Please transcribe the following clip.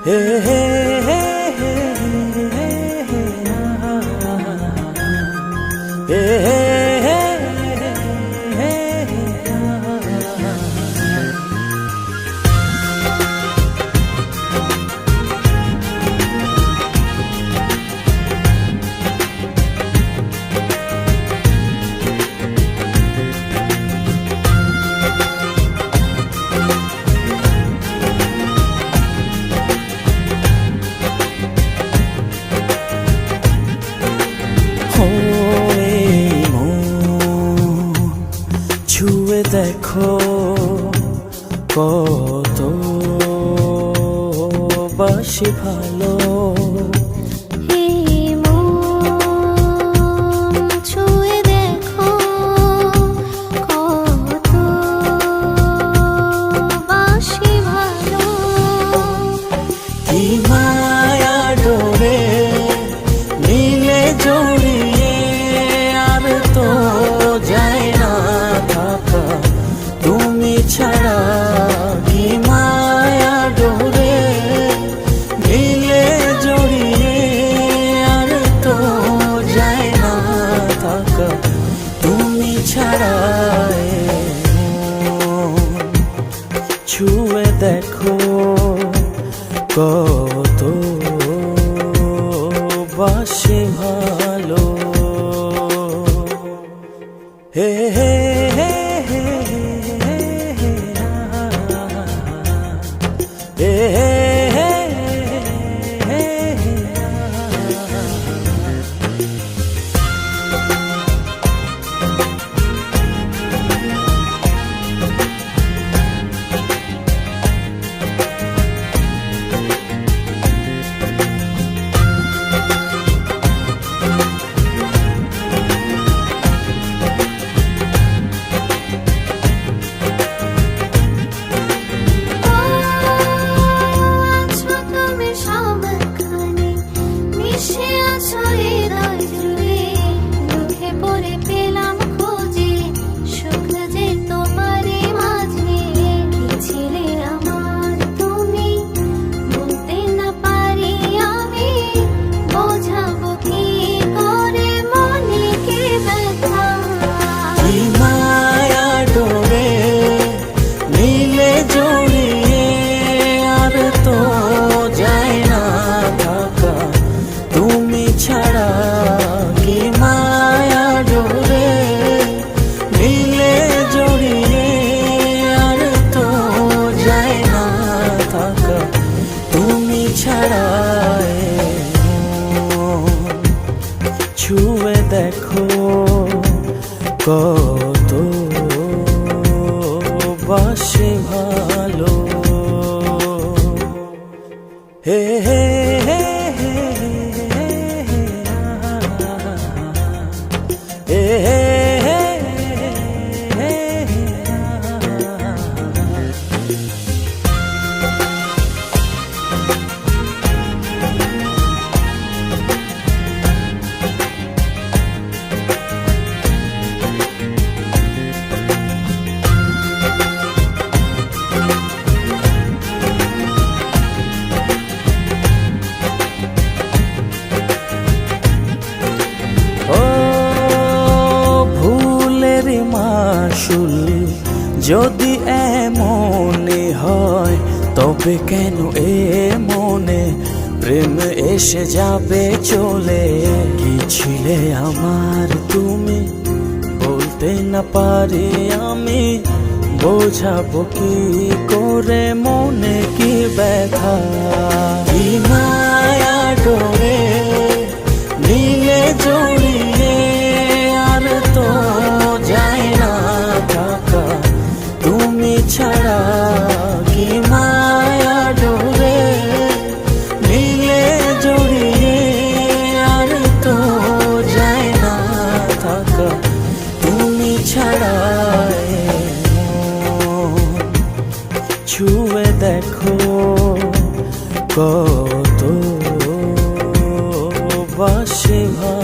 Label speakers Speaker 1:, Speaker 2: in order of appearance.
Speaker 1: হে হে হে হে হে হে ছুঁয়ে দেখো কত বাসি ভালো।
Speaker 2: ছুঁয়ে দেখো কত বাসি ভালো।
Speaker 1: কি মায়া ডোরে নীলে জড়িয়ে আর তো যায় না থাকা তুমি ছাড়া। কি মায়া ডোরে নীলে জড়িয়ে আর তো যায় না থাকা তুমি ছাড়া। ছুঁয়ে দেখো কত বাসি ভালো। হে হে হে হে হে হে ছাড়া। কি মায়া ডোরে নীলে জড়িয়ে আর তো যায় না থাকা তুমি ছাড়া। ছুঁয়ে দেখো কত বাসি ভালো। হে হে হে মাসুল যদি এমনই হয় তবে কেন এ মনে প্রেম এসে যাবে চলে। কি ছিলে আমার তুমি বলতে না পারি আমি বোঝাবো কি করে মনে কি ব্যথা। কি মায়া ডোরে নীলে জড়িয়ে আর তো যায় না থাকা তুমি ছাড়া। কি মায়া ডোরে নীলে জড়িয়ে আর তো যায় না থাকা তুমি ছাড়া। ছুঁয়ে দেখো কত বাসি ভালো।